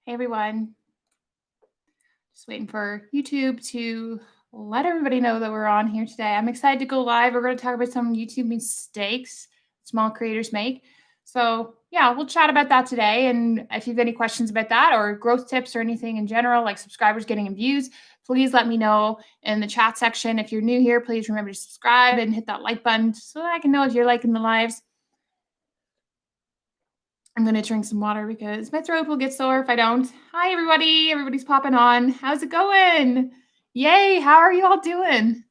Hey everyone, just waiting for YouTube to let everybody know that we're on here today. I'm excited to go live. We're going to talk about some YouTube mistakes small creators make. So, yeah, we'll chat about that today. And if you have any questions about that or growth tips or anything in general, like subscribers getting in views, please let me know in the chat section. If you're new here, please remember to subscribe and hit that like button so that I can know if you're liking the lives. I'm going to drink some water because my throat will get sore if I don't. Hi, everybody. Everybody's popping on. How's it going? Yay. How are you all doing?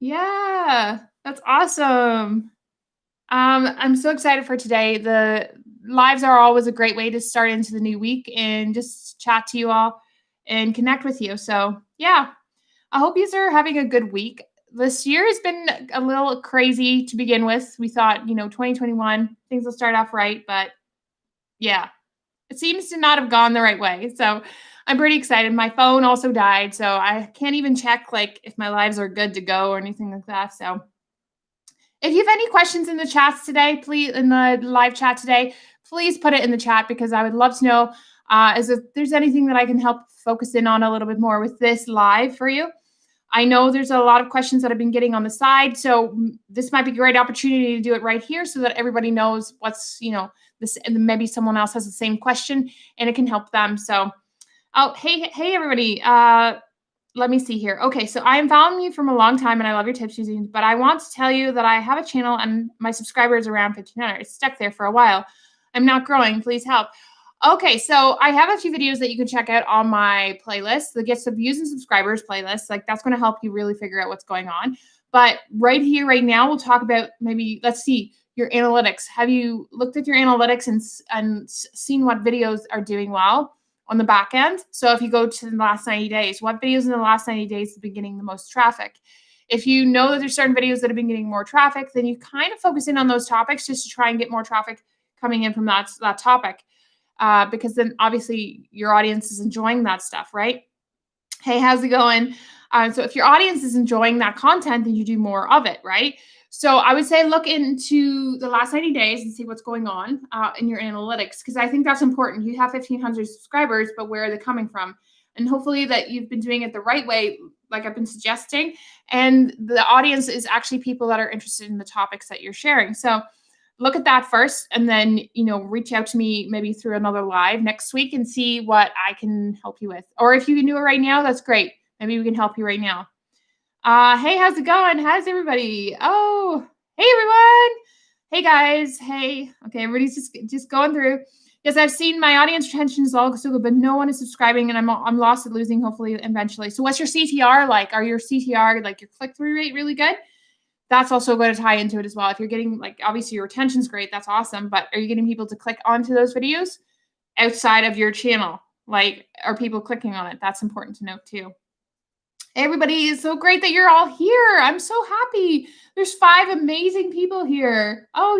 Yeah, that's awesome. I'm so excited for today. The lives are always a great way to start into the new week and just chat to you all and connect with you. So, yeah, I hope you are having a good week. This year has been a little crazy to begin with. We thought, 2021, things will start off right, but yeah, it seems to not have gone the right way. So I'm pretty excited. My phone also died, so I can't even check like if my lives are good to go or anything like that. So if you have any questions in the chats today, please in the live chat today, please put it in the chat because I would love to know as if there's anything that I can help focus in on a little bit more with this live for you. I know there's a lot of questions that I've been getting on the side, so this might be a great opportunity to do it right here so that everybody knows what's, this, and maybe someone else has the same question and it can help them. So, oh, hey, everybody. Let me see here. Okay, so I am following you from a long time and I love your tips using, but I want to tell you that I have a channel and my subscribers are around 1,500. It's stuck there for a while. I'm not growing. Please help. Okay, so I have a few videos that you can check out on my playlist, the Gets of Views and Subscribers playlist. Like that's going to help you really figure out what's going on. But right here, right now, we'll talk about maybe, let's see, your analytics. Have you looked at your analytics and seen what videos are doing well on the back end? So if you go to the last 90 days, what videos in the last 90 days have been getting the most traffic? If you know that there's certain videos that have been getting more traffic, then you kind of focus in on those topics just to try and get more traffic coming in from that topic. Because then obviously your audience is enjoying that stuff, right? Hey, how's it going? So if your audience is enjoying that content, then you do more of it, right? So I would say look into the last 90 days and see what's going on in your analytics, because I think that's important. You have 1,500 subscribers, but where are they coming from? And hopefully that you've been doing it the right way, like I've been suggesting. And the audience is actually people that are interested in the topics that you're sharing. So look at that first and then reach out to me maybe through another live next week and see what I can help you with. Or if you can do it right now, that's great. Maybe we can help you right now. Hey, how's it going? How's everybody? Oh, hey everyone. Hey guys. Hey. Okay, everybody's just going through. Yes, I've seen my audience retention is all so good, but no one is subscribing and I'm lost at losing hopefully eventually. So what's your CTR like? Are your CTR, like your click-through rate, really good? That's also going to tie into it as well. If you're getting, like, obviously your retention's great, that's awesome, but are you getting people to click onto those videos outside of your channel? Like, are people clicking on it? That's important to note too. Everybody, is so great that you're all here. I'm so happy. There's 5 amazing people here. Oh,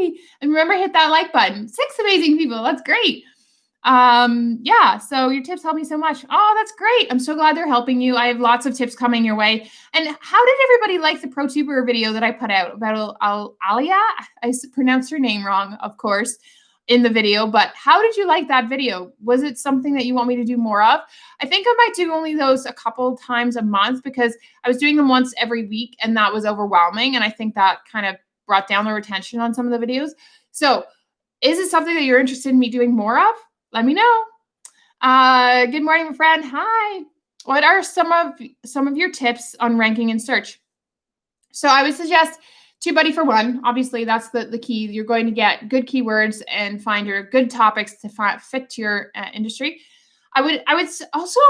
yay. And remember, hit that like button. 6 amazing people. That's great. Yeah, so your tips help me so much. Oh, that's great. I'm so glad they're helping you. I have lots of tips coming your way. And how did everybody like the ProTuber video that I put out about Alia? I pronounced her name wrong, of course, in the video, but how did you like that video? Was it something that you want me to do more of? I think I might do only those a couple times a month because I was doing them once every week and that was overwhelming. And I think that kind of brought down the retention on some of the videos. So is it something that you're interested in me doing more of? Let me know. Good morning, my friend. Hi. What are some of your tips on ranking in search? So I would suggest Tubebuddy for one. Obviously, that's the key. You're going to get good keywords and find your good topics to fit to your industry. I would also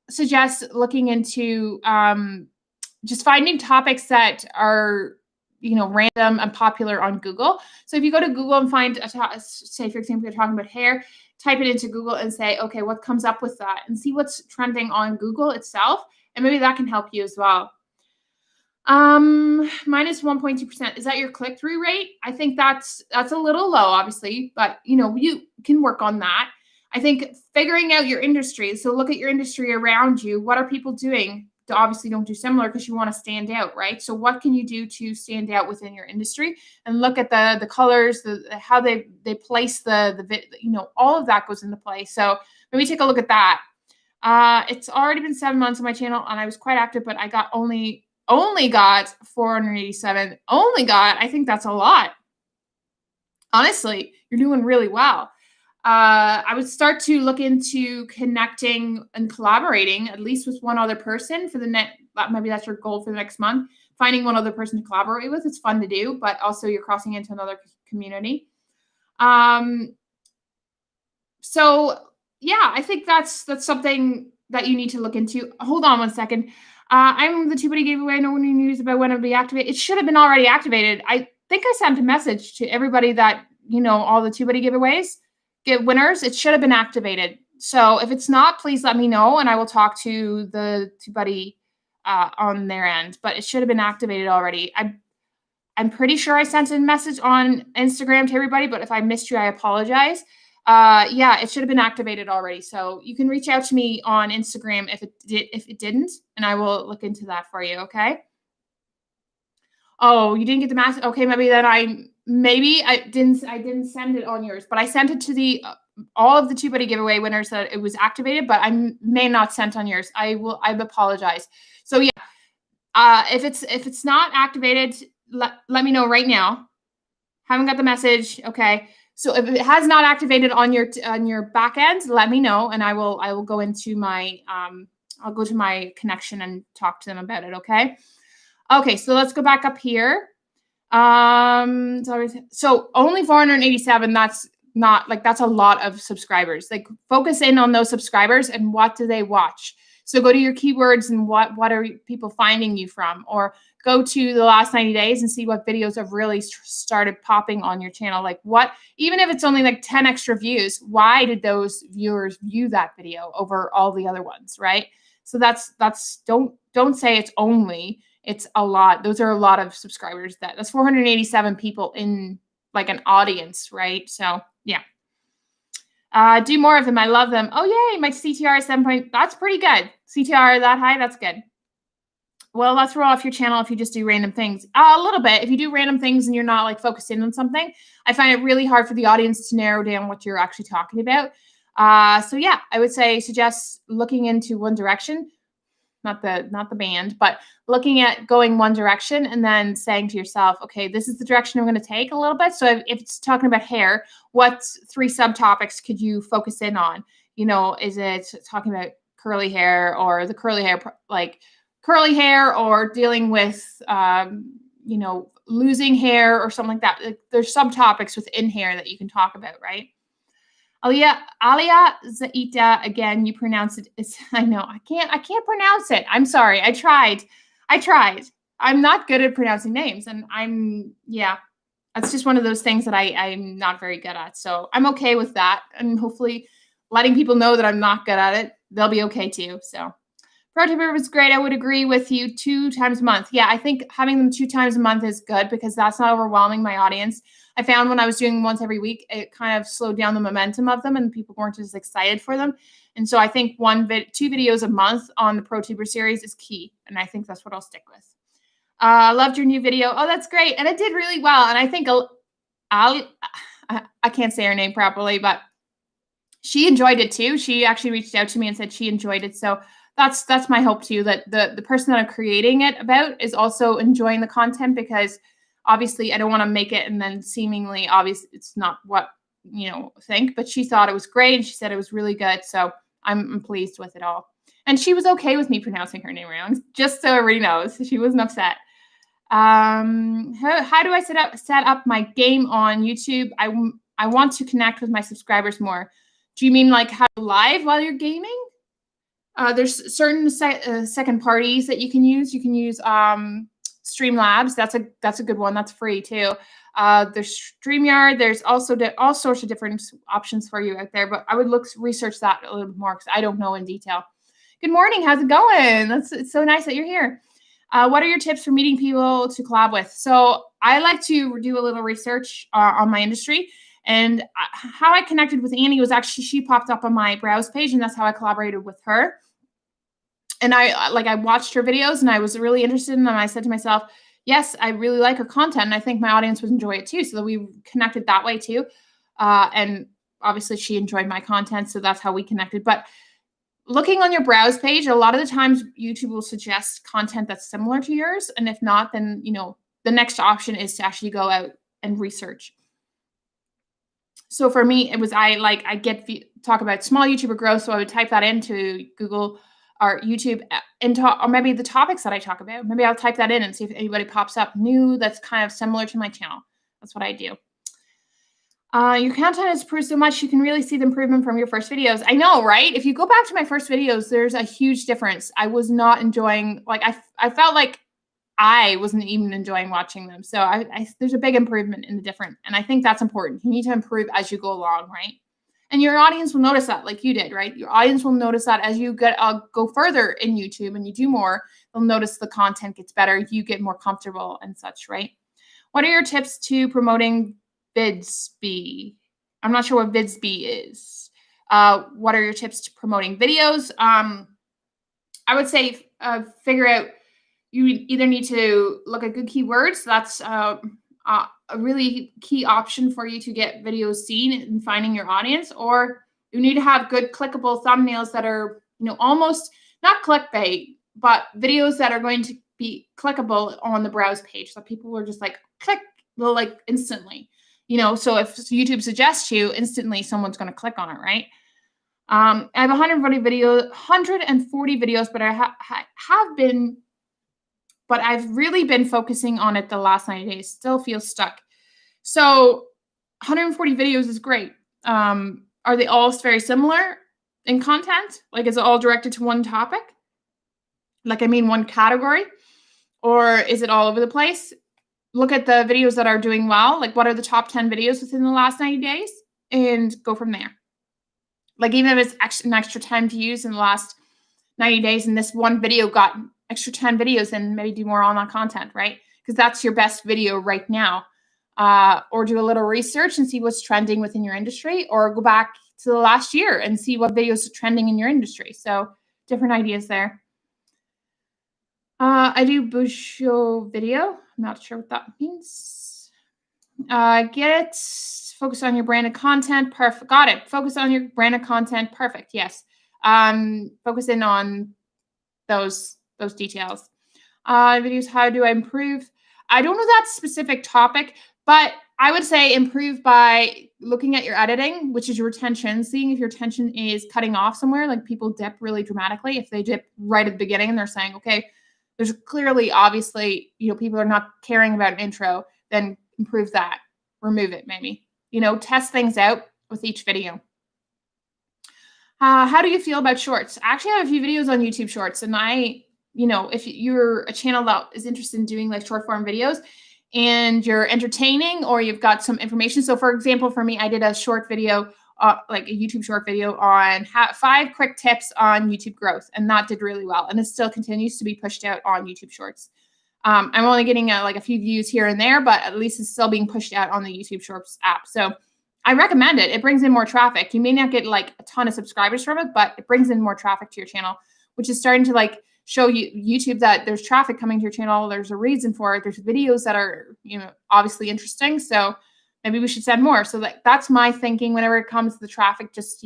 suggest looking into just finding topics that are random and popular on Google. So if you go to Google and find say, for example, you're talking about hair, type it into Google and say, okay, what comes up with that, and see what's trending on Google itself, and maybe that can help you as well. Minus 1.2%. Is that your click-through rate? I think that's a little low, obviously, but you can work on that. I think figuring out your industry. So look at your industry around you. What are people doing? obviously don't do similar because you want to stand out, right? So what can you do to stand out within your industry? And look at the colors, how they place all of that goes into play. So maybe take a look at that. It's already been 7 months on my channel, and I was quite active, but I got only got 487. I think that's a lot. Honestly, you're doing really well. I would start to look into connecting and collaborating at least with one other person for the next. Maybe that's your goal for the next month. Finding one other person to collaborate with. It's fun to do, but also you're crossing into another community. So yeah, I think that's something that you need to look into. Hold on one second. I'm the Tubebuddy giveaway. No one news about when it'll be activated. It should have been already activated. I think I sent a message to everybody that, all the Tubebuddy giveaways get winners. It should have been activated. So if it's not, please let me know, and I will talk to the Tubebuddy on their end. But it should have been activated already. I'm pretty sure I sent a message on Instagram to everybody, but if I missed you, I apologize. Yeah, it should have been activated already. So you can reach out to me on Instagram if it didn't, and I will look into that for you. Okay. Oh, you didn't get the message. Okay, maybe then I didn't send it on yours, but I sent it to the all of the Tubebuddy giveaway winners that it was activated, but I may not sent on yours. I apologize. So yeah, if it's not activated, let me know right now. Haven't got the message. Okay. So if it has not activated on your back end, let me know, and I will go into my I'll go to my connection and talk to them about it. Okay. Okay. So let's go back up here. So only 487. That's not that's a lot of subscribers. Like focus in on those subscribers and what do they watch. So go to your keywords and what are people finding you from, or go to the last 90 days and see what videos have really started popping on your channel. Like even if it's only like 10 extra views, why did those viewers view that video over all the other ones, right? So that's don't say it's only, it's a lot. Those are a lot of subscribers. That's 487 people in like an audience, right? So yeah. Do more of them. I love them. Oh, yay. My CTR is 7 That's pretty good. CTR that high. That's good. Well, let's roll off your channel if you just do random things. A little bit. If you do random things and you're not like focused in on something, I find it really hard for the audience to narrow down what you're actually talking about. So yeah, I would suggest looking into one direction. Not the band, but looking at going one direction and then saying to yourself, okay, this is the direction I'm going to take a little bit. So if it's talking about hair, what 3 subtopics could you focus in on? Is it talking about curly hair, or the curly hair, or dealing with, losing hair or something like that? Like, there's subtopics within hair that you can talk about, right? Alia Zaita, again, you pronounce it. I know I can't pronounce it. I'm sorry. I tried. I'm not good at pronouncing names, and that's just one of those things that I'm not very good at. So I'm okay with that, and hopefully letting people know that I'm not good at it, they'll be okay too. So ProTuber was great. I would agree with you. 2 times a month. Yeah, I think having them 2 times a month is good because that's not overwhelming my audience. I found when I was doing once every week, it kind of slowed down the momentum of them and people weren't as excited for them. And so I think 2 videos a month on the ProTuber series is key. And I think that's what I'll stick with. Loved your new video. Oh, that's great. And it did really well. And I think I can't say her name properly, but she enjoyed it too. She actually reached out to me and said she enjoyed it. So that's my hope too, that the person that I'm creating it about is also enjoying the content, because obviously I don't want to make it and then seemingly obvious it's not what think. But she thought it was great and she said it was really good. So I'm pleased with it all. And she was okay with me pronouncing her name wrong, just so everybody knows. She wasn't upset. How do I set up my game on YouTube? I want to connect with my subscribers more. Do you mean like how to live while you're gaming? There's certain second parties that you can use. You can use Streamlabs. That's a good one. That's free too. There's StreamYard. There's also all sorts of different options for you out there. But I would research that a little bit more because I don't know in detail. Good morning. How's it going? It's so nice that you're here. What are your tips for meeting people to collab with? So I like to do a little research on my industry. And how I connected with Annie was actually, she popped up on my browse page, and that's how I collaborated with her. And I watched her videos and I was really interested in them. I said to myself, yes, I really like her content and I think my audience would enjoy it too. So that we connected that way too. And obviously she enjoyed my content. So that's how we connected. But looking on your browse page, a lot of the times YouTube will suggest content that's similar to yours. And if not, then, the next option is to actually go out and research. So for me, it was, talk about small YouTuber growth. So I would type that into Google or YouTube and or maybe the topics that I talk about. Maybe I'll type that in and see if anybody pops up new that's kind of similar to my channel. That's what I do. Your content has improved so much, you can really see the improvement from your first videos. I know, right? If you go back to my first videos, there's a huge difference. I was not enjoying, I felt like I wasn't even enjoying watching them. So there's a big improvement in the different. And I think that's important. You need to improve as you go along, right? And your audience will notice that like you did, right? Your audience will notice that as you go further in YouTube and you do more, they'll notice the content gets better. You get more comfortable and such, right? What are your tips to promoting Vidsby? I'm not sure what Vidsby is. What are your tips to promoting videos? I would say figure out, you either need to look at good keywords. That's a really key option for you to get videos seen and finding your audience, or you need to have good clickable thumbnails that are, almost not clickbait, but videos that are going to be clickable on the browse page. So people are just like, click, they'll like instantly, so if YouTube suggests you, instantly someone's going to click on it, right? I have 140 videos, but I've really been focusing on it the last 90 days. Still feel stuck. So 140 videos is great. Are they all very similar in content? Like, is it all directed to one topic? One category? Or is it all over the place? Look at the videos that are doing well. Like, what are the top 10 videos within the last 90 days? And go from there. Like, even if it's an extra 10 views in the last 90 days and this one video got extra 10 videos, and maybe do more on that content, right? Because that's your best video right now. Or do a little research and see what's trending within your industry, or go back to the last year and see what videos are trending in your industry. So different ideas there. I do Busho video. I'm not sure what that means. Get it. Focus on your branded content. Perfect. Got it. Focus on your branded content. Perfect. Yes. Focus in on those details. Videos. How do I improve? I don't know that specific topic, but I would say improve by looking at your editing, which is your retention, seeing if your retention is cutting off somewhere. Like, people dip really dramatically. If they dip right at the beginning and they're saying, okay, there's clearly, obviously, people are not caring about an intro, then improve that. Remove it, maybe. Test things out with each video. How do you feel about shorts? I actually have a few videos on YouTube Shorts, and if you're a channel that is interested in doing like short form videos and you're entertaining, or you've got some information. So for example, for me, I did a short video, like a YouTube short video on 5 quick tips on YouTube growth. And that did really well. And it still continues to be pushed out on YouTube Shorts. I'm only getting a few views here and there, but at least it's still being pushed out on the YouTube Shorts app. So I recommend it. It brings in more traffic. You may not get like a ton of subscribers from it, but it brings in more traffic to your channel, which is starting to show you YouTube that there's traffic coming to your channel. There's a reason for it. There's videos that are, obviously interesting. So maybe we should send more. So that's my thinking whenever it comes to the traffic. Just,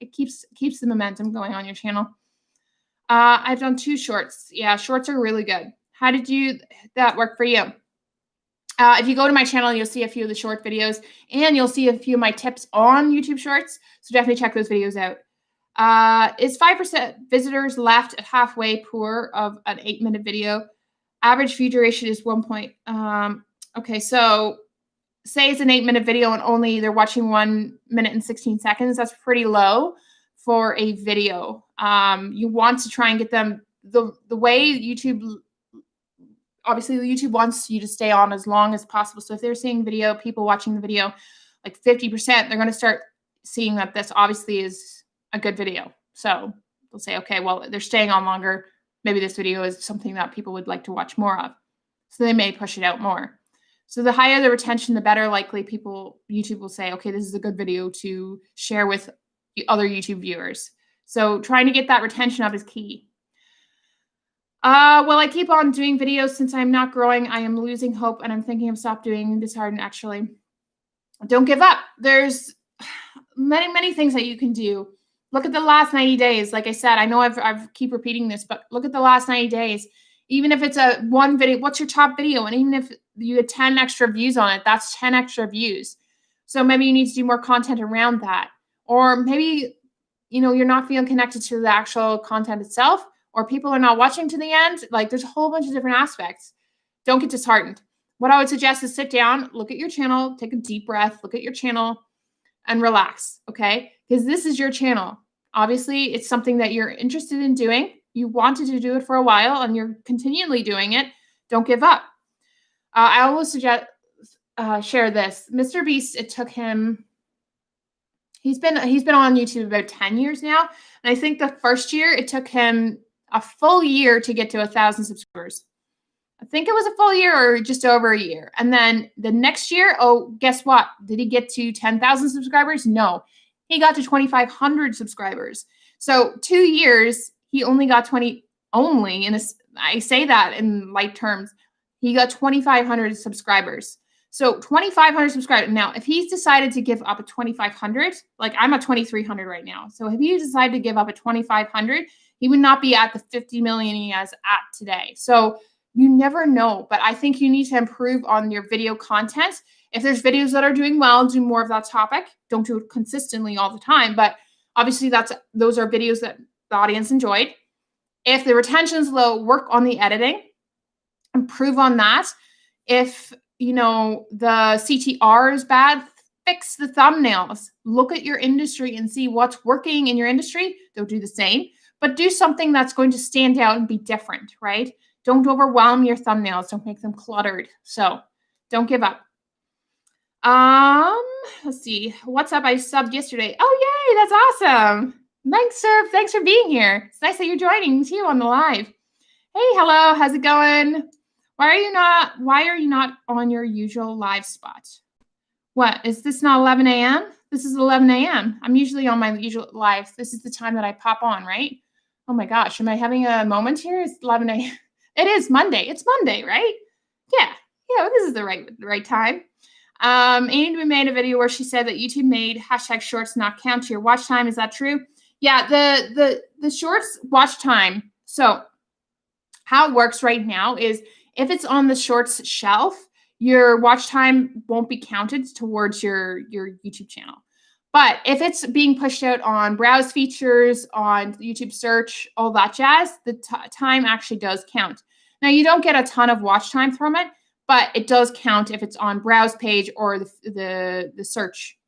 it keeps the momentum going on your channel. I've done 2 shorts. Yeah, shorts are really good. How did that work for you? If you go to my channel, you'll see a few of the short videos, and you'll see a few of my tips on YouTube Shorts. So definitely check those videos out. Is 5% visitors left at halfway pour of an 8-minute video? Average view duration is 1 point. Okay, so say it's an 8-minute video and only they're watching 1 minute and 16 seconds. That's pretty low for a video. You want to try and get them the way YouTube. Obviously, YouTube wants you to stay on as long as possible. So if they're seeing video, people watching the video, like 50%, they're going to start seeing that this obviously is a good video. So they'll say, okay, well, they're staying on longer. Maybe this video is something that people would like to watch more of. So they may push it out more. So the higher the retention, the better likely YouTube will say, okay, this is a good video to share with other YouTube viewers. So trying to get that retention up is key. Well, I keep on doing videos since I'm not growing. I am losing hope and I'm thinking of stop doing this hard and actually don't give up. There's many things that you can do. Look at the last 90 days. Like I said, I know I've keep repeating this, but look at the last 90 days. Even if it's a one video, what's your top video? And even if you had 10 extra views on it, that's 10 extra views. So maybe you need to do more content around that. Or maybe, you're not feeling connected to the actual content itself, or people are not watching to the end. Like there's a whole bunch of different aspects. Don't get disheartened. What I would suggest is sit down, look at your channel, take a deep breath, look at your channel, and relax, okay? Because this is your channel. Obviously, it's something that you're interested in doing. You wanted to do it for a while and you're continually doing it. Don't give up. I always suggest share this. Mr. Beast, it took him, he's been on YouTube about 10 years now. And I think the first year, it took him a full year to get to 1,000 subscribers. I think it was a full year or just over a year. And then the next year, guess what? Did he get to 10,000 subscribers? No, he got to 2,500 subscribers. So 2 years, he only got 20, only in a, I say that in light terms, he got 2,500 subscribers. So 2,500 subscribers. Now, if he's decided to give up at 2,500, like I'm at 2,300 right now. So if he decided to give up at 2,500, he would not be at the 50 million he has at today. So you never know, but I think you need to improve on your video content. If there's videos that are doing well, do more of that topic. Don't do it consistently all the time, but obviously those are videos that the audience enjoyed. If the retention's low, work on the editing, improve on that. If the CTR is bad, fix the thumbnails. Look at your industry and see what's working in your industry. Don't do the same, but do something that's going to stand out and be different, right? Don't overwhelm your thumbnails. Don't make them cluttered. So don't give up. Let's see. What's up? I subbed yesterday. Oh, yay. That's awesome. Thanks, sir. Thanks for being here. It's nice that you're joining too on the live. Hey, hello. How's it going? Why are you not on your usual live spot? What? Is this not 11 a.m.? This is 11 a.m. I'm usually on my usual live. This is the time that I pop on, right? Oh my gosh. Am I having a moment here? It's 11 a.m. It is Monday. It's Monday, right? Yeah, this is the right time. Amy made a video where she said that YouTube made #shorts not count to your watch time. Is that true? Yeah, the shorts watch time. So how it works right now is if it's on the shorts shelf, your watch time won't be counted towards your YouTube channel. But if it's being pushed out on browse features, on YouTube search, all that jazz, the time actually does count. Now, you don't get a ton of watch time from it, but it does count if it's on browse page or the search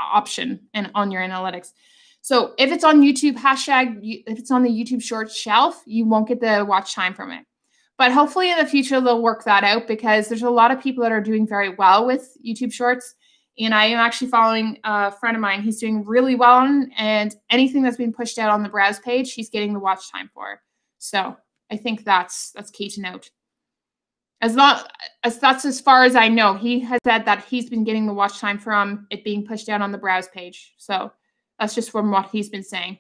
option and on your analytics. So if it's on YouTube if it's on the YouTube Shorts shelf, you won't get the watch time from it. But hopefully in the future, they'll work that out because there's a lot of people that are doing very well with YouTube Shorts. And I am actually following a friend of mine. He's doing really well on, and anything that's being pushed out on the browse page, he's getting the watch time for. So I think that's key to note. That's as far as I know. He has said that he's been getting the watch time from it being pushed out on the browse page. So that's just from what he's been saying.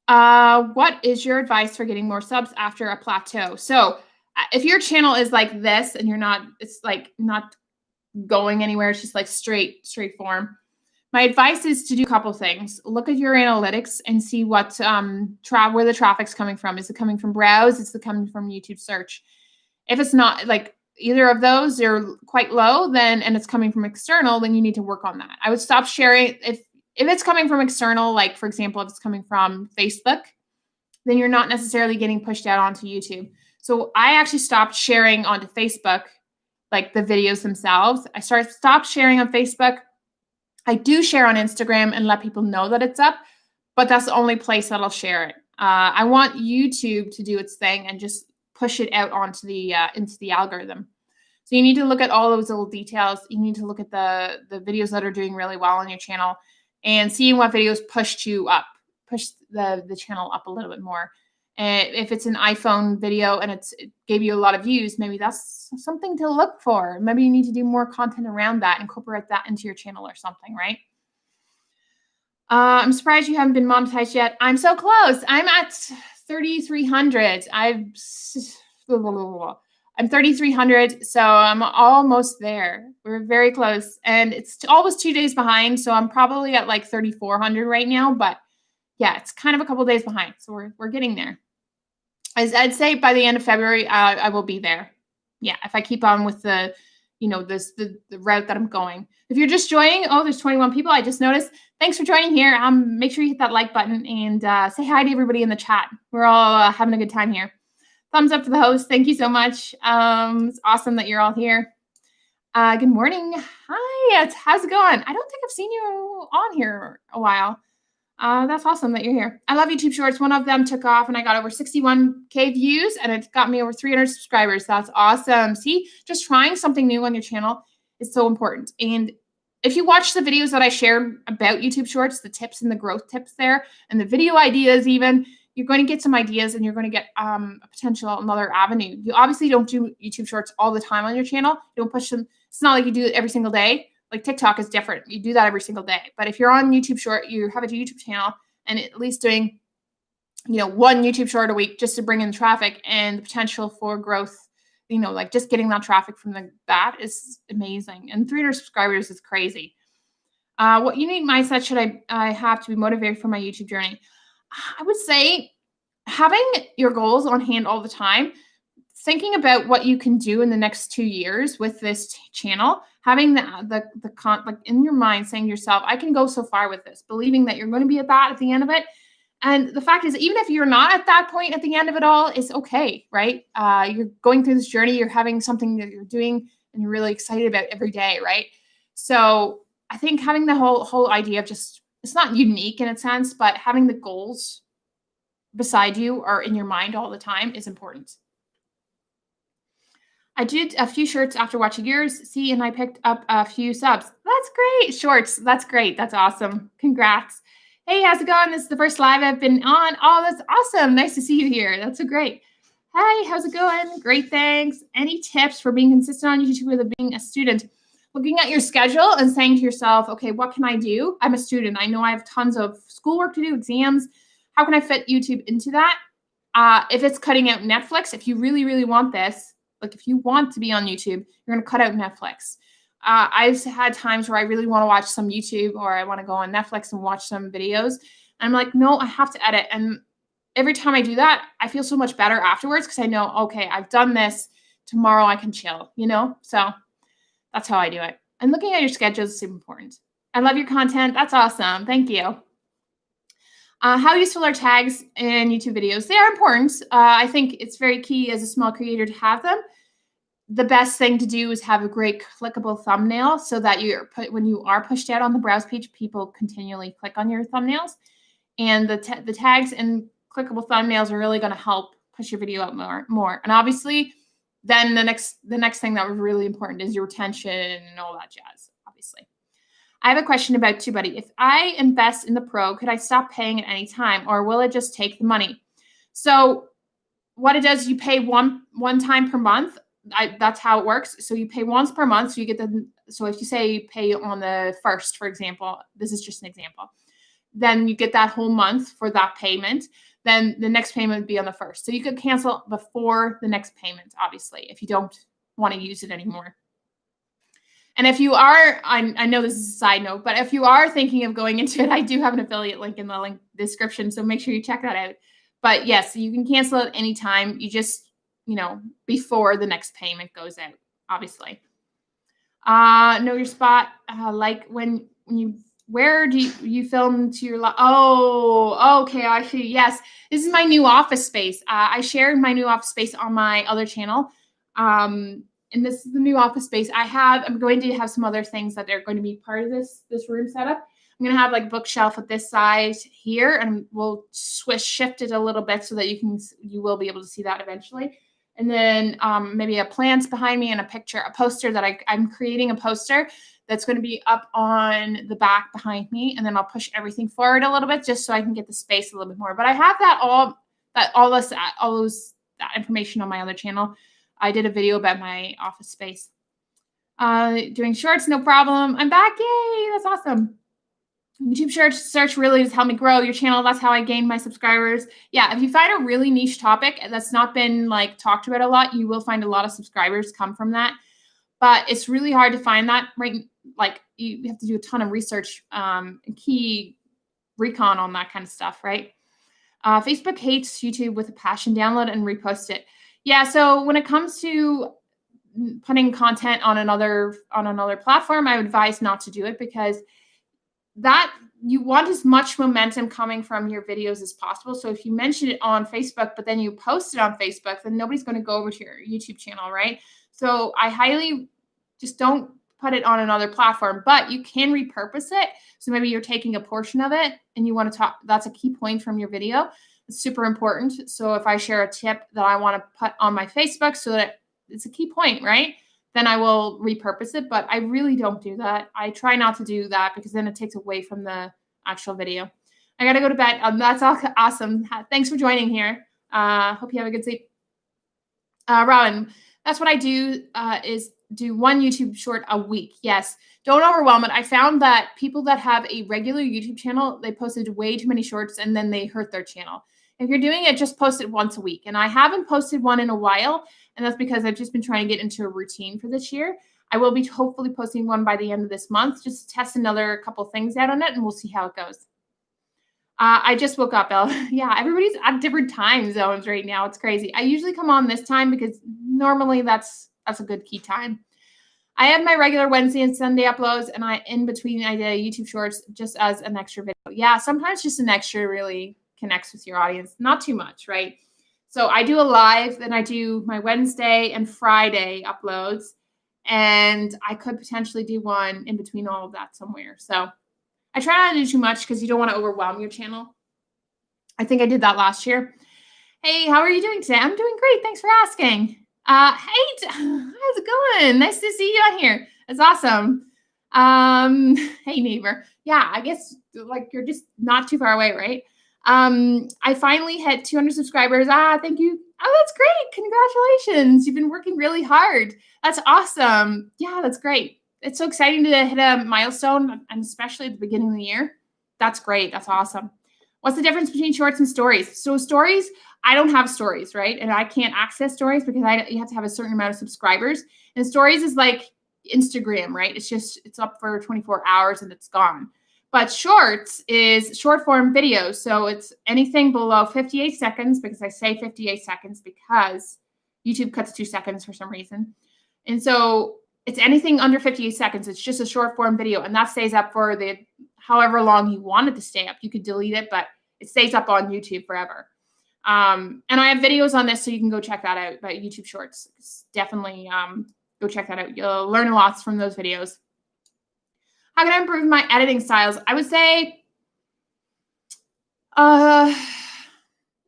What is your advice for getting more subs after a plateau? So if your channel is like this and it's like not going anywhere, it's just like straight form. My advice is to do a couple things. Look at your analytics and see what where the traffic's coming from. Is it coming from browse? Is it coming from YouTube search? If it's not like either of those, they're quite low, and it's coming from external, then you need to work on that. I would stop sharing if it's coming from external, like for example, if it's coming from Facebook, then you're not necessarily getting pushed out onto YouTube. So I actually stopped sharing onto Facebook, like the videos themselves. I stopped sharing on Facebook. I do share on Instagram and let people know that it's up, but that's the only place that I'll share it. I want YouTube to do its thing and just push it out onto into the algorithm. So you need to look at all those little details. You need to look at the videos that are doing really well on your channel and seeing what videos push the channel up a little bit more. And if it's an iPhone video and it gave you a lot of views, maybe that's something to look for. Maybe you need to do more content around that, incorporate that into your channel or something, right? I'm surprised you haven't been monetized yet. I'm so close. I'm at 3,300. I'm 3,300, so I'm almost there. We're very close, and it's almost 2 days behind, so I'm probably at like 3,400 right now, but yeah, it's kind of a couple days behind, so we're getting there. I'd say by the end of February, I will be there. Yeah, if I keep on with the, the route that I'm going. If you're just joining, oh, there's 21 people. I just noticed. Thanks for joining here. Make sure you hit that like button and say hi to everybody in the chat. We're all having a good time here. Thumbs up for the host. Thank you so much. It's awesome that you're all here. Good morning. Hi. How's it going? I don't think I've seen you on here a while. That's awesome that you're here. I love YouTube Shorts. One of them took off and I got over 61K views and it got me over 300 subscribers. That's awesome. See, just trying something new on your channel is so important. And if you watch the videos that I shared about YouTube Shorts, the tips and the growth tips there, and the video ideas even, you're going to get some ideas and you're going to get a potential another avenue. You obviously don't do YouTube Shorts all the time on your channel. You don't push them. It's not like you do it every single day. Like TikTok is different. You do that every single day. But if you're on YouTube Short, you have a YouTube channel and at least doing, one YouTube Short a week just to bring in traffic and the potential for growth, like just getting that traffic from that is amazing. And 300 subscribers is crazy. What unique mindset should I have to be motivated for my YouTube journey? I would say having your goals on hand all the time, thinking about what you can do in the next 2 years with this channel, having the in your mind, saying to yourself, I can go so far with this, believing that you're going to be at the end of it. And the fact is, even if you're not at that point at the end of it all, it's okay, right? You're going through this journey, you're having something that you're doing and you're really excited about every day, right? So I think having the whole idea of just, it's not unique in a sense, but having the goals beside you or in your mind all the time is important. I did a few shirts after watching yours, see, and I picked up a few subs. That's great. Shorts. That's great. That's awesome. Congrats. Hey, how's it going? This is the first live I've been on. Oh, that's awesome. Nice to see you here. That's so great. Hey, how's it going? Great, thanks. Any tips for being consistent on YouTube with being a student? Looking at your schedule and saying to yourself, okay, what can I do? I'm a student. I know I have tons of schoolwork to do, exams. How can I fit YouTube into that? If it's cutting out Netflix, if you really, really want this, like if you want to be on YouTube, you're going to cut out Netflix. I've had times where I really want to watch some YouTube or I want to go on Netflix and watch some videos. And I'm like, no, I have to edit. And every time I do that, I feel so much better afterwards because I know, okay, I've done this. Tomorrow I can chill, So that's how I do it. And looking at your schedule is super important. I love your content. That's awesome. Thank you. How useful are tags in YouTube videos? They are important. I think it's very key as a small creator to have them. The best thing to do is have a great clickable thumbnail so that when you are pushed out on the browse page, people continually click on your thumbnails. And the tags and clickable thumbnails are really going to help push your video out more. And obviously, then the next thing that was really important is your retention and all that jazz, obviously. I have a question about Tubebuddy. If I invest in the Pro, could I stop paying at any time, or will it just take the money? So what it does, you pay one time per month. That's how it works. So you pay once per month. So you get so if you say you pay on the 1st, for example, this is just an example, then you get that whole month for that payment. Then the next payment would be on the 1st. So you could cancel before the next payment, obviously, if you don't want to use it anymore. And if you are, I know this is a side note, but if you are thinking of going into it, I do have an affiliate link in the link description. So make sure you check that out. But yes, you can cancel it anytime. You just, before the next payment goes out, obviously. Know your spot. Like when where do you film to your Oh, okay. Actually, yes. This is my new office space. I shared my new office space on my other channel. And this is the new office space I'm going to have some other things that are going to be part of this room setup. I'm going to have like a bookshelf at this side here, and we'll shift it a little bit so that you will be able to see that eventually. And then maybe a plants behind me and a poster that I'm creating a poster that's going to be up on the back behind me. And then I'll push everything forward a little bit just so I can get the space a little bit more. But I have all that information on my other channel. I did a video about my office space. Doing shorts, no problem. I'm back. Yay, that's awesome. YouTube search really does help me grow your channel. That's how I gain my subscribers. Yeah, if you find a really niche topic that's not been like talked about a lot, you will find a lot of subscribers come from that. But it's really hard to find that, right? Like you have to do a ton of research, key recon on that kind of stuff, right? Facebook hates YouTube with a passion. Download and repost it. Yeah. So when it comes to putting content on another platform, I would advise not to do it, because that you want as much momentum coming from your videos as possible. So if you mention it on Facebook, but then you post it on Facebook, then nobody's going to go over to your YouTube channel, right? So I highly just don't put it on another platform, but you can repurpose it. So maybe you're taking a portion of it and you want to talk, that's a key point from your video. It's super important. So if I share a tip that I want to put on my Facebook so that it's a key point, right? Then I will repurpose it, but I really don't do that. I try not to do that because then it takes away from the actual video. I got to go to bed. That's all awesome. Thanks for joining here. Hope you have a good sleep. Robin, that's what I do, is do one YouTube short a week. Yes. Don't overwhelm it. I found that people that have a regular YouTube channel, they posted way too many shorts and then they hurt their channel. If you're doing it, just post it once a week. And I haven't posted one in a while, and that's because I've just been trying to get into a routine for this year. I will be hopefully posting one by the end of this month, just to test another couple things out on it, and we'll see how it goes. I just woke up, Elle. Yeah, everybody's at different time zones right now. It's crazy. I usually come on this time because normally that's a good key time. I have my regular Wednesday and Sunday uploads, and in between I did YouTube shorts just as an extra video. Yeah, sometimes just an extra really connects with your audience. Not too much, right? So I do a live, then I do my Wednesday and Friday uploads, and I could potentially do one in between all of that somewhere. So I try not to do too much because you don't want to overwhelm your channel. I think I did that last year. Hey, how are you doing today? I'm doing great. Thanks for asking. Hey, how's it going? Nice to see you on here. That's awesome. Hey, neighbor. Yeah, I guess like you're just not too far away, right? I finally hit 200 subscribers. Thank you. Oh, that's great. Congratulations. You've been working really hard. That's awesome. Yeah, that's great. It's so exciting to hit a milestone, and especially at the beginning of the year. That's great. That's awesome. What's the difference between shorts and stories? So stories, I don't have stories, right? And I can't access stories because you have to have a certain amount of subscribers. And stories is like Instagram, right? It's up for 24 hours and it's gone. But shorts is short form videos. So it's anything below 58 seconds, because I say 58 seconds because YouTube cuts 2 seconds for some reason. And so it's anything under 58 seconds. It's just a short form video, and that stays up for however long you want it to stay up. You could delete it, but it stays up on YouTube forever. And I have videos on this, so you can go check that out about YouTube Shorts. Definitely go check that out. You'll learn a lot from those videos. How can I improve my editing styles? I would say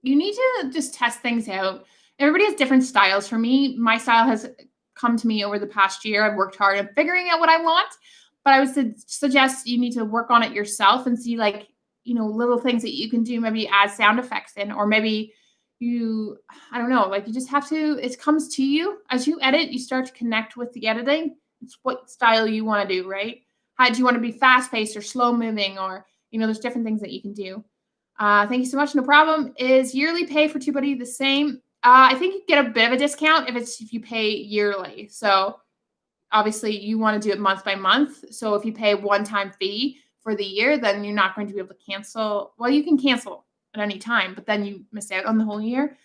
you need to just test things out. Everybody has different styles. For me, my style has come to me over the past year. I've worked hard at figuring out what I want, but I would suggest you need to work on it yourself and see little things that you can do, maybe add sound effects in, or maybe I don't know, you just have to, it comes to you as you edit, you start to connect with the editing. It's what style you want to do, right? How do you want to be fast paced or slow moving, or, there's different things that you can do. Thank you so much. No problem. Is yearly pay for Tubebuddy the same? I think you get a bit of a discount if you pay yearly. So obviously you want to do it month by month. So if you pay a one-time fee for the year, then you're not going to be able to cancel. Well, you can cancel at any time, but then you miss out on the whole year.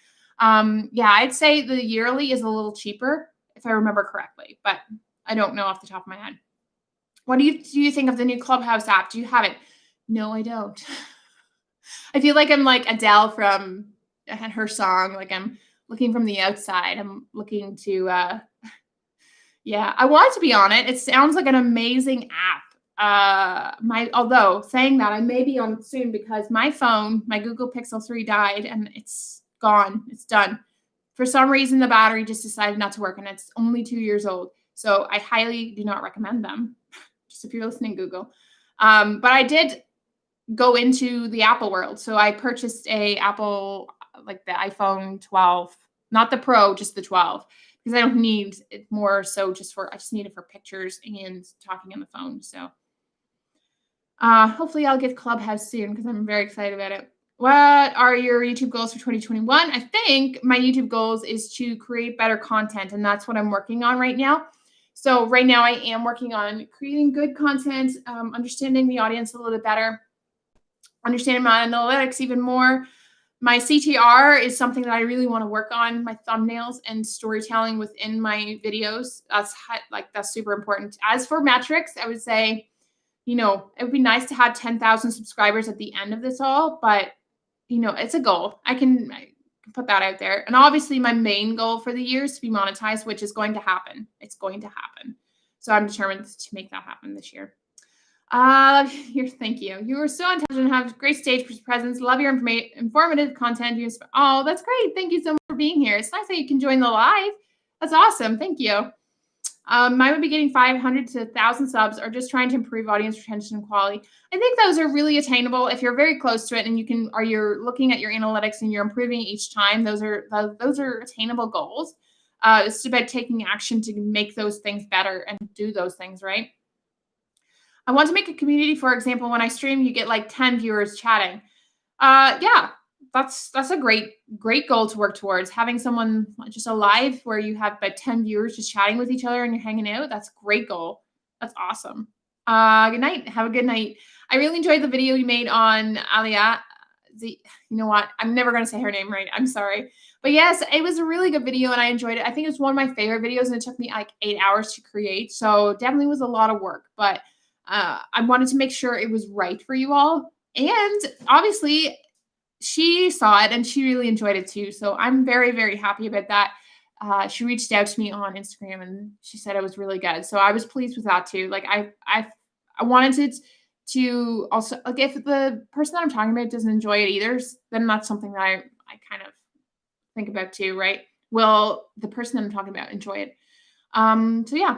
Yeah, I'd say the yearly is a little cheaper if I remember correctly, but I don't know off the top of my head. What do you think of the new Clubhouse app? Do you have it? No, I don't. I feel like I'm like Adele from her song. Like I'm looking from the outside. I'm looking to, yeah, I want to be on it. It sounds like an amazing app. Although saying that, I may be on it soon because my phone, my Google Pixel 3 died and it's gone. It's done. For some reason, the battery just decided not to work, and it's only 2 years old. So I highly do not recommend them. Just if you're listening, Google. But I did go into the Apple world. So I purchased a Apple, like the iPhone 12, not the Pro, just the 12, because I don't need it more. So I just need it for pictures and talking on the phone. So Hopefully I'll get Clubhouse soon because I'm very excited about it. What are your YouTube goals for 2021? I think my YouTube goals is to create better content, and that's what I'm working on right now. So right now I am working on creating good content, understanding the audience a little bit better, understanding my analytics even more. My CTR is something that I really want to work on, my thumbnails and storytelling within my videos. That's super important. As for metrics, I would say, it would be nice to have 10,000 subscribers at the end of this all, but it's a goal. I can put that out there. And obviously my main goal for the year is to be monetized, which is going to happen. It's going to happen. So I'm determined to make that happen this year. Thank you. You were so intelligent and have great stage presence. Love your informative content. Oh, that's great. Thank you so much for being here. It's nice that you can join the live. That's awesome. Thank you. Mine would be getting 500 to 1,000 subs or just trying to improve audience retention and quality. I think those are really attainable if you're very close to it and you're looking at your analytics and you're improving each time. Those are attainable goals. It's about taking action to make those things better and do those things, right? I want to make a community. For example, when I stream, you get like 10 viewers chatting. Yeah, that's a great goal to work towards. Having someone just alive where you have about 10 viewers just chatting with each other and you're hanging out. That's a great goal. That's awesome. Good night. Have a good night. I really enjoyed the video you made on Alia. You know what? I'm never going to say her name right. I'm sorry. But yes, it was a really good video and I enjoyed it. I think it was one of my favorite videos and it took me like 8 hours to create. So definitely was a lot of work, but I wanted to make sure it was right for you all. And obviously she saw it and she really enjoyed it too. So I'm very, very happy about that. She reached out to me on Instagram and she said it was really good. So I was pleased with that too. Like I wanted to also, like, if the person that I'm talking about doesn't enjoy it either, then that's something that I kind of think about too, right? Will the person that I'm talking about enjoy it? So yeah.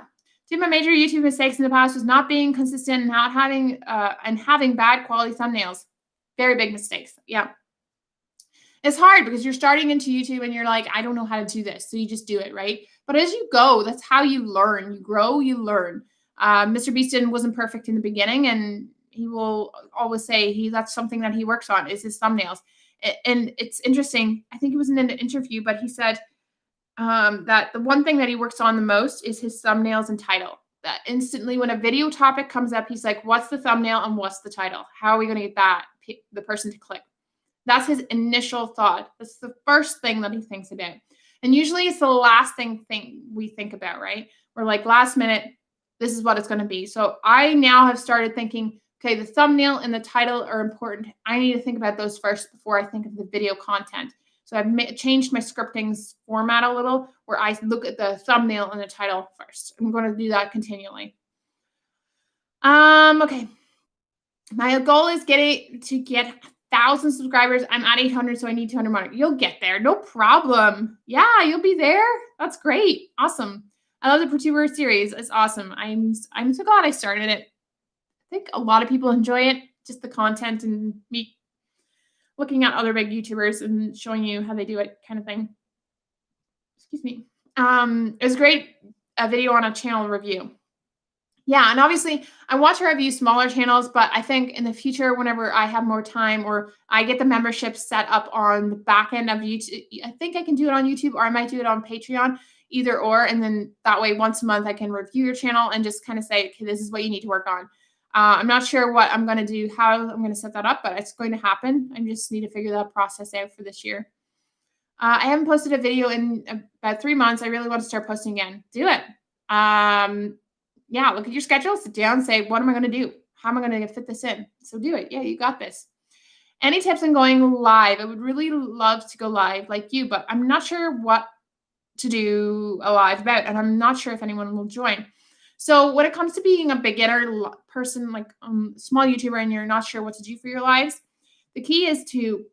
Two of my major YouTube mistakes in the past was not being consistent and not having bad quality thumbnails. Very big mistakes. Yeah. It's hard because you're starting into YouTube and you're like, I don't know how to do this. So you just do it, right? But as you go, that's how you learn. You grow, you learn. Mr. Beaston wasn't perfect in the beginning, and he will always say that's something that he works on is his thumbnails. And it's interesting. I think it was in an interview, but he said that the one thing that he works on the most is his thumbnails and title. That instantly when a video topic comes up, he's like, what's the thumbnail and what's the title? How are we going to get the person to click? That's his initial thought. That's the first thing that he thinks about. And usually it's the last thing we think about, right? We're like, last minute, this is what it's going to be. So I now have started thinking, okay, the thumbnail and the title are important. I need to think about those first before I think of the video content. So I've changed my scripting format a little where I look at the thumbnail and the title first. I'm going to do that continually. Okay. My goal is to get 1,000 subscribers. I'm at 800, so I need 200 more. You'll get there. No problem. Yeah, you'll be there. That's great. Awesome. I love the ProTuber series. It's awesome. I'm so glad I started it. I think a lot of people enjoy it, just the content and me looking at other big YouTubers and showing you how they do it kind of thing. Excuse me. It was great, a video on a channel review. Yeah, and obviously I want to review smaller channels, but I think in the future, whenever I have more time or I get the membership set up on the back end of YouTube, I think I can do it on YouTube or I might do it on Patreon, either or. And then that way, once a month, I can review your channel and just kind of say, okay, this is what you need to work on. I'm not sure what I'm going to do, how I'm going to set that up, but it's going to happen. I just need to figure that process out for this year. I haven't posted a video in about 3 months. I really want to start posting again. Do it. Yeah, look at your schedule, sit down, say, what am I going to do? How am I going to fit this in? So do it. Yeah, you got this. Any tips on going live? I would really love to go live like you, but I'm not sure what to do a live about, and I'm not sure if anyone will join. So when it comes to being a beginner person, like small YouTuber, and you're not sure what to do for your lives, the key is to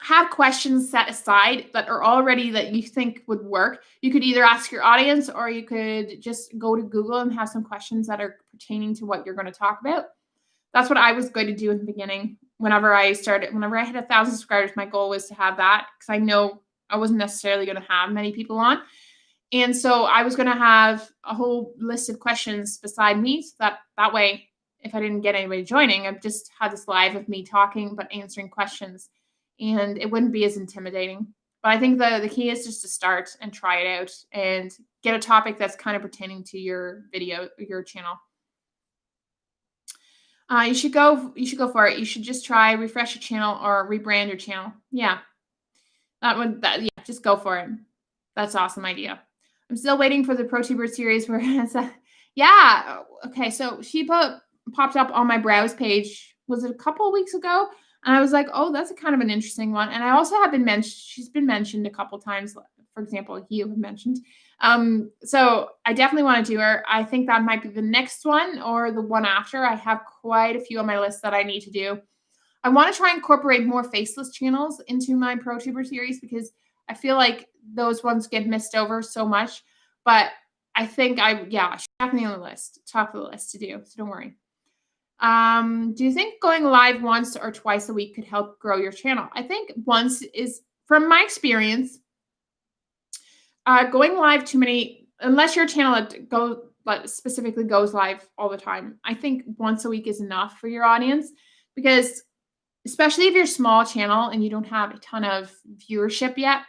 have questions set aside that are already that you think would work. You could either ask your audience or you could just go to Google and have some questions that are pertaining to what you're going to talk about. That's what I was going to do in the beginning. Whenever I hit 1,000 subscribers, my goal was to have that because I know I wasn't necessarily going to have many people on. And so I was going to have a whole list of questions beside me so that way if I didn't get anybody joining. I've just had this live of me talking, but answering questions, and it wouldn't be as intimidating. But I think the key is just to start and try it out and get a topic that's kind of pertaining to your video, your channel. You should go for it. You should just try refresh your channel or rebrand your channel. Yeah. Yeah, just go for it. That's an awesome idea. I'm still waiting for the ProTuber series where it's yeah. Okay, so she popped up on my browse page. Was it a couple of weeks ago? And I was like, oh, that's a kind of an interesting one. And I also have been mentioned. She's been mentioned a couple times. For example, you have mentioned. So I definitely want to do her. I think that might be the next one or the one after. I have quite a few on my list that I need to do. I want to try and incorporate more faceless channels into my ProTuber series because I feel like those ones get missed over so much. But I think she's definitely on the list, top of the list to do. So don't worry. Do you think going live once or twice a week could help grow your channel? I think once is, from my experience, going live too many, unless your channel specifically goes live all the time. I think once a week is enough for your audience because especially if you're a small channel and you don't have a ton of viewership yet,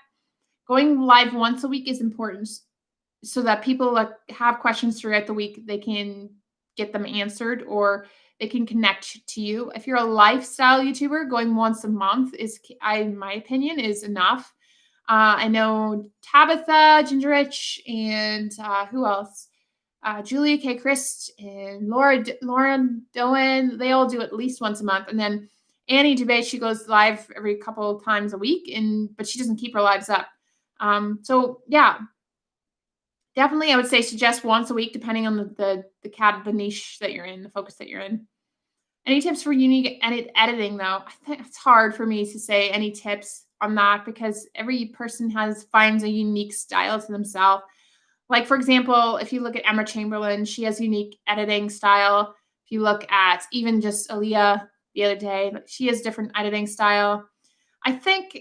going live once a week is important so that people have questions throughout the week, they can get them answered or they can connect to you. If you're a lifestyle YouTuber, going once a month is, in my opinion, is enough. I know Tabitha Gingerich and who else? Julia K. Christ and Lauren Doan. They all do at least once a month. And then Annie Dube, she goes live every couple of times a week, but she doesn't keep her lives up. So yeah, definitely I would say suggest once a week, depending on the niche that you're in, the focus that you're in. Any tips for unique editing though? I think it's hard for me to say any tips on that because every person finds a unique style to themselves. Like for example, if you look at Emma Chamberlain, she has unique editing style. If you look at even just Aaliyah the other day, she has different editing style. I think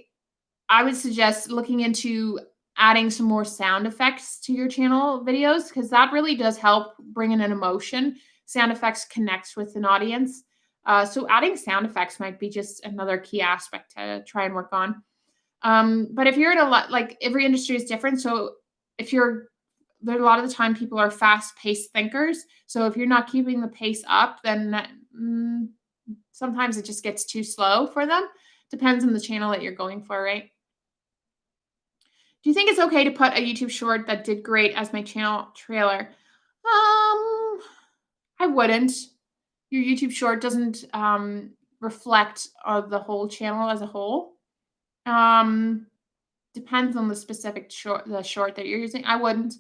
I would suggest looking into adding some more sound effects to your channel videos because that really does help bring in an emotion. Sound effects connects with an audience. So adding sound effects might be just another key aspect to try and work on. But if you're in like every industry is different. So there's a lot of the time people are fast-paced thinkers. So if you're not keeping the pace up, then sometimes it just gets too slow for them. Depends on the channel that you're going for, right? Do you think it's okay to put a YouTube short that did great as my channel trailer? I wouldn't. Your YouTube short doesn't reflect the whole channel as a whole. Depends on the specific short that you're using. I wouldn't.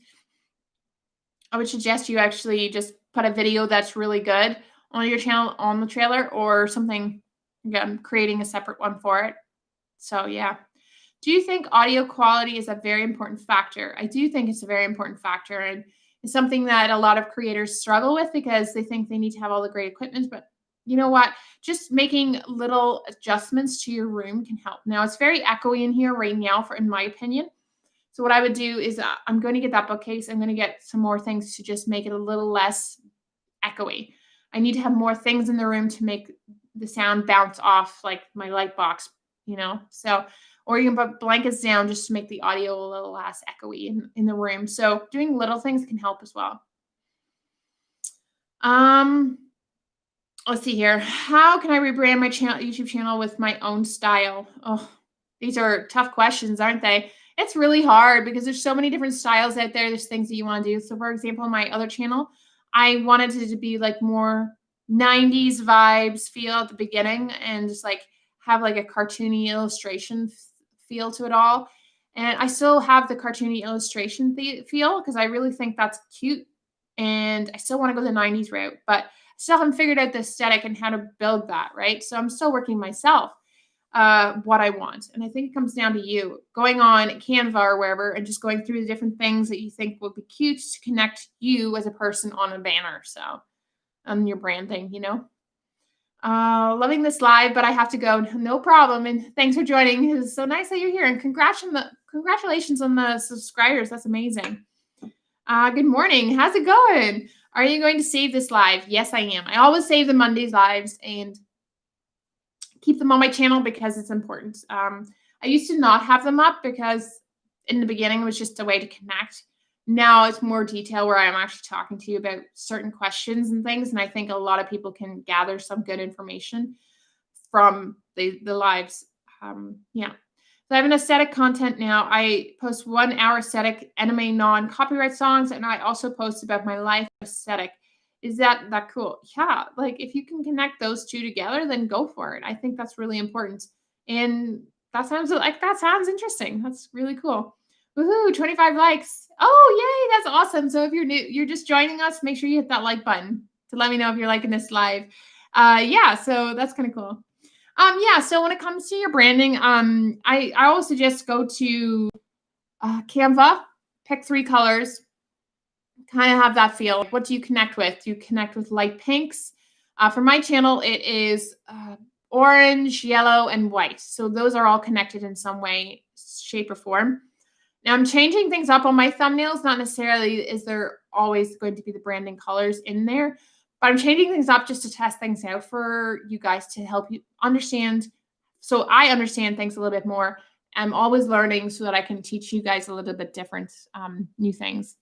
I would suggest you actually just put a video that's really good on your channel on the trailer or something. Again, creating a separate one for it. So yeah. Do you think audio quality is a very important factor? I do think it's a very important factor, and it's something that a lot of creators struggle with because they think they need to have all the great equipment. But you know what? Just making little adjustments to your room can help. Now, it's very echoey in here right now, in my opinion. So what I would do is I'm going to get that bookcase. I'm going to get some more things to just make it a little less echoey. I need to have more things in the room to make the sound bounce off like my light box, So, or you can put blankets down just to make the audio a little less echoey in the room. So doing little things can help as well. Let's see here. How can I rebrand my YouTube channel with my own style? Oh, these are tough questions, aren't they? It's really hard because there's so many different styles out there. There's things that you want to do. So for example, my other channel, I wanted it to be like more 90s vibes feel at the beginning and just like have like a cartoony illustration feel to it all. And I still have the cartoony illustration feel because I really think that's cute. And I still want to go the 90s route, but I still haven't figured out the aesthetic and how to build that, right? So I'm still working myself what I want. And I think it comes down to you going on Canva or wherever and just going through the different things that you think would be cute to connect you as a person on a banner. So your branding, loving this live, but I have to go. No problem. And thanks for joining. It's so nice that you're here. And congratulations on the subscribers. That's amazing. Good morning. How's it going? Are you going to save this live? Yes, I am. I always save the Mondays lives and keep them on my channel because it's important. I used to not have them up because in the beginning it was just a way to connect. Now it's more detail where I'm actually talking to you about certain questions and things. And I think a lot of people can gather some good information from the lives. Yeah. So I have an aesthetic content now. I post 1 hour aesthetic anime non-copyright songs, and I also post about my life aesthetic. Is that cool? Yeah, like if you can connect those two together, then go for it. I think that's really important. And that sounds interesting. That's really cool. Woohoo, 25 likes. Oh, yay, that's awesome. So if you're just joining us, make sure you hit that like button to let me know if you're liking this live. Yeah, so that's kind of cool. Yeah, so when it comes to your branding, I always suggest go to Canva, pick 3 colors, kind of have that feel. What do you connect with? Do you connect with light pinks? For my channel, it is orange, yellow, and white. So those are all connected in some way, shape, or form. Now I'm changing things up on my thumbnails. Not necessarily is there always going to be the branding colors in there, but I'm changing things up just to test things out for you guys to help you understand. So I understand things a little bit more. I'm always learning so that I can teach you guys a little bit different new things.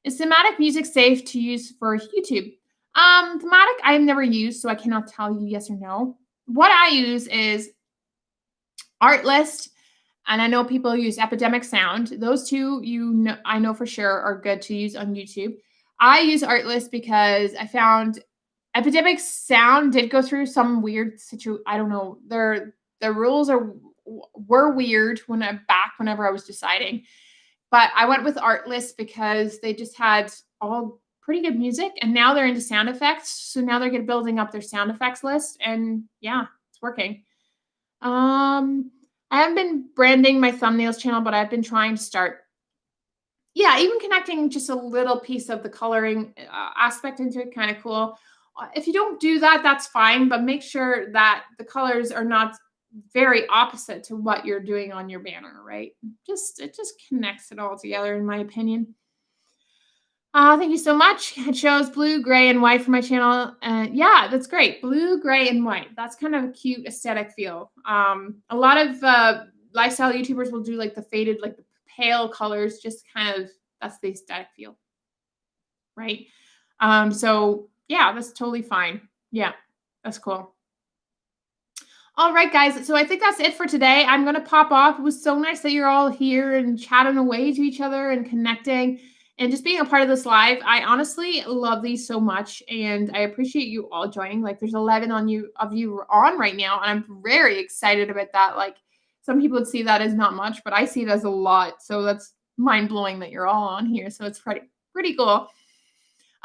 Is thematic music safe to use for YouTube? Thematic I've never used, so I cannot tell you yes or no. What I use is Artlist, and I know people use Epidemic Sound. Those two, I know for sure are good to use on YouTube. I use Artlist because I found Epidemic Sound did go through some weird situation. I don't know. The rules were weird whenever I was deciding. But I went with Artlist because they just had all pretty good music, and now they're into sound effects. So now they're building up their sound effects list, and yeah, it's working. I haven't been branding my thumbnails channel, but I've been trying to start. Yeah, even connecting just a little piece of the coloring aspect into it, kind of cool. If you don't do that, that's fine, but make sure that the colors are not very opposite to what you're doing on your banner, right? It just connects it all together, in my opinion. Thank you so much. It shows blue, gray, and white for my channel. Yeah, that's great. Blue, gray, and white. That's kind of a cute aesthetic feel. A lot of lifestyle YouTubers will do like the faded, like the pale colors, just kind of, that's the aesthetic feel, right? So yeah, that's totally fine. Yeah, that's cool. All right, guys. So I think that's it for today. I'm going to pop off. It was so nice that you're all here and chatting away to each other and connecting and just being a part of this live. I honestly love these so much, and I appreciate you all joining. Like, there's 11 of you on right now, and I'm very excited about that. Like, some people would see that as not much, but I see it as a lot. So that's mind-blowing that you're all on here. So it's pretty cool.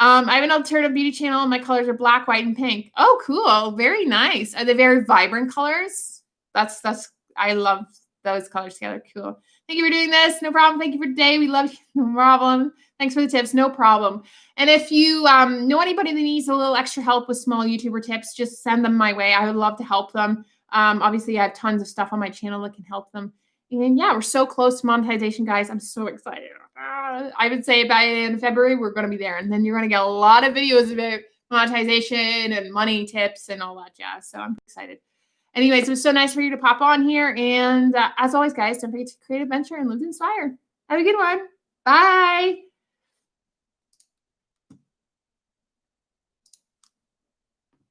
I have an alternative beauty channel, and my colors are black, white, and pink. Oh, cool. Very nice. Are they very vibrant colors? I love those colors together. Cool. Thank you for doing this. No problem. Thank you for today. We love you. No problem. Thanks for the tips. No problem. And if you know anybody that needs a little extra help with small YouTuber tips, just send them my way. I would love to help them. Obviously, I have tons of stuff on my channel that can help them. And yeah, we're so close to monetization, guys. I'm so excited. I would say by the end of February, we're going to be there. And then you're going to get a lot of videos about monetization and money tips and all that jazz. So I'm excited. Anyways, it was so nice for you to pop on here. And as always, guys, don't forget to create adventure and live inspired. Have a good one. Bye.